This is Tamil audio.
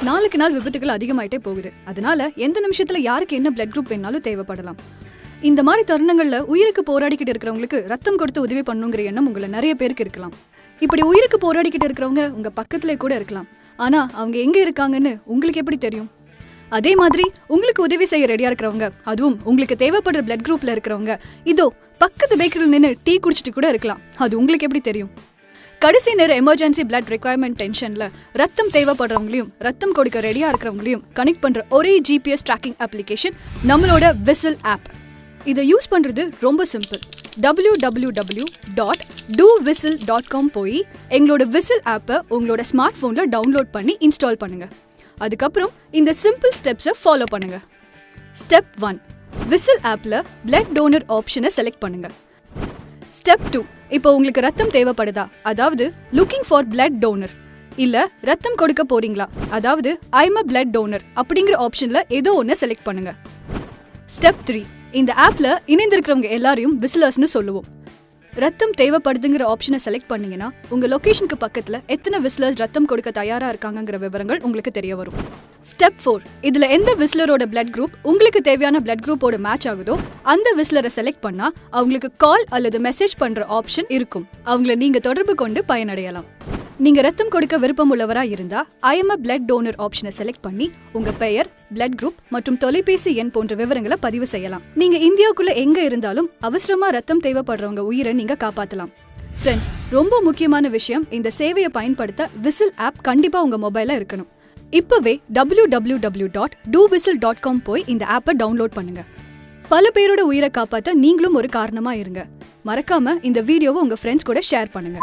நாளுக்கு நாள் விபத்துகள் அதிகமாயிட்டே போகுது. அதனால எந்த நிமிஷத்துல யாருக்கு என்ன பிளட் குரூப் வேணாலும் தேவைப்படலாம். இந்த மாதிரி தருணங்கள்ல உயிருக்கு போராடிக்கிட்டு இருக்கிறவங்களுக்கு ரத்தம் கொடுத்து உதவி பண்ணுங்கிற எண்ணம் உங்களை நிறைய பேருக்கு இருக்கலாம். இப்படி உயிருக்கு போராடிக்கிட்டு இருக்கிறவங்க உங்க பக்கத்துல கூட இருக்கலாம். ஆனா அவங்க எங்க இருக்காங்கன்னு உங்களுக்கு எப்படி தெரியும்? அதே மாதிரி உங்களுக்கு உதவி செய்ய ரெடியா இருக்கிறவங்க, அதுவும் உங்களுக்கு தேவைப்படுற பிளட் குரூப்ல இருக்கிறவங்க இதோ பக்கத்து பேக்கரியில் நின்று டீ குடிச்சிட்டு கூட இருக்கலாம். அது உங்களுக்கு எப்படி தெரியும்? கடைசி நேர எமர்ஜென்சி பிளட் ரெக்வயர்மெண்ட் டென்ஷன்ல ரத்தம் தேவைப்படுறவங்களையும் ரத்தம் கொடுக்க ரெடியா இருக்கிறவங்களையும் கனெக்ட் பண்ற ஒரே ஜிபிஎஸ் ட்ராக்கிங் அப்ளிகேஷன் நம்மளோட விசில் ஆப். இதை யூஸ் பண்றது ரொம்ப சிம்பிள். www.dowhistle.com போய் எங்களோட விசில் ஆப்பை உங்களோட ஸ்மார்ட் போன்ல டவுன்லோட் பண்ணி இன்ஸ்டால் பண்ணுங்க. அதுக்கப்புறம் இந்த சிம்பிள் ஸ்டெப்ஸை ஃபாலோ பண்ணுங்க. ஸ்டெப் 1, விசில் ஆப்ல பிளட் டோனர் ஆப்ஷனை செலக்ட் பண்ணுங்க. ஸ்டெப் 2, இப்போ உங்களுக்கு ரத்தம் தேவைப்படுதா, அதாவது லுக்கிங் ஃபார் பிளட் டோனர், இல்ல ரத்தம் கொடுக்க போறீங்களா, அதாவது ஐம் அ பிளட் டோனர் அப்படிங்கிற ஆப்ஷன்ல ஏதோ ஒன்னு செலக்ட் பண்ணுங்க. ஸ்டெப் 3, இந்த ஆப்ல இணைந்திருக்கிறவங்க எல்லாரையும் விசிலர்ஸ்னு சொல்லுவோம். ரத்தம் தேவைப்படுதுங்கிற ஆப்ஷனை செலக்ட் பண்ணீங்கன்னா உங்க லொகேஷனுக்கு பக்கத்துல எத்தனை விசிலர்ஸ் ரத்தம் கொடுக்க தயாரா இருக்காங்கிற விவரங்கள் உங்களுக்கு தெரிய வரும். ஸ்டெப் 4, இதுல எந்த விசிலரோட பிளட் குரூப் உங்களுக்கு தேவையான பிளட் குரூப்போட மேட்ச் ஆகுதோ அந்த விசிலரை செலக்ட் பண்ணா அவங்களுக்கு கால் அல்லது மெசேஜ் பண்ற ஆப்ஷன் இருக்கும். அவங்கள நீங்க தொடர்பு கொண்டு பயனடையலாம். நீங்க ரத்தம் கொடுக்க விருப்பம் உள்ளவரா இருந்தா ஐஎம் அ பிளட் டோனர் ஆப்ஷனை செலக்ட் பண்ணி உங்க பெயர், பிளட் குரூப் மற்றும் தொலைபேசி எண் போன்ற விவரங்களை பதிவு செய்யலாம். நீங்க இந்தியாவுக்குள்ள எங்க இருந்தாலும் அவசரமா ரத்தம் தேவைப்படுறவங்க உயிரை நீங்க காப்பாத்தலாம். ஃப்ரெண்ட்ஸ், ரொம்ப முக்கியமான விஷயம், இந்த சேவையை பயன்படுத்த விசில் ஆப் கண்டிப்பா உங்க மொபைல்ல இருக்கணும். இப்பவே www.dowhistle.com போய் இந்த ஆப்பை டவுன்லோட் பண்ணுங்க. பல பேரோட உயிரை காப்பாத்த நீங்களும் ஒரு காரணமா இருங்க. மறக்காம இந்த வீடியோவை உங்க ஃப்ரெண்ட்ஸ் கூட ஷேர் பண்ணுங்க.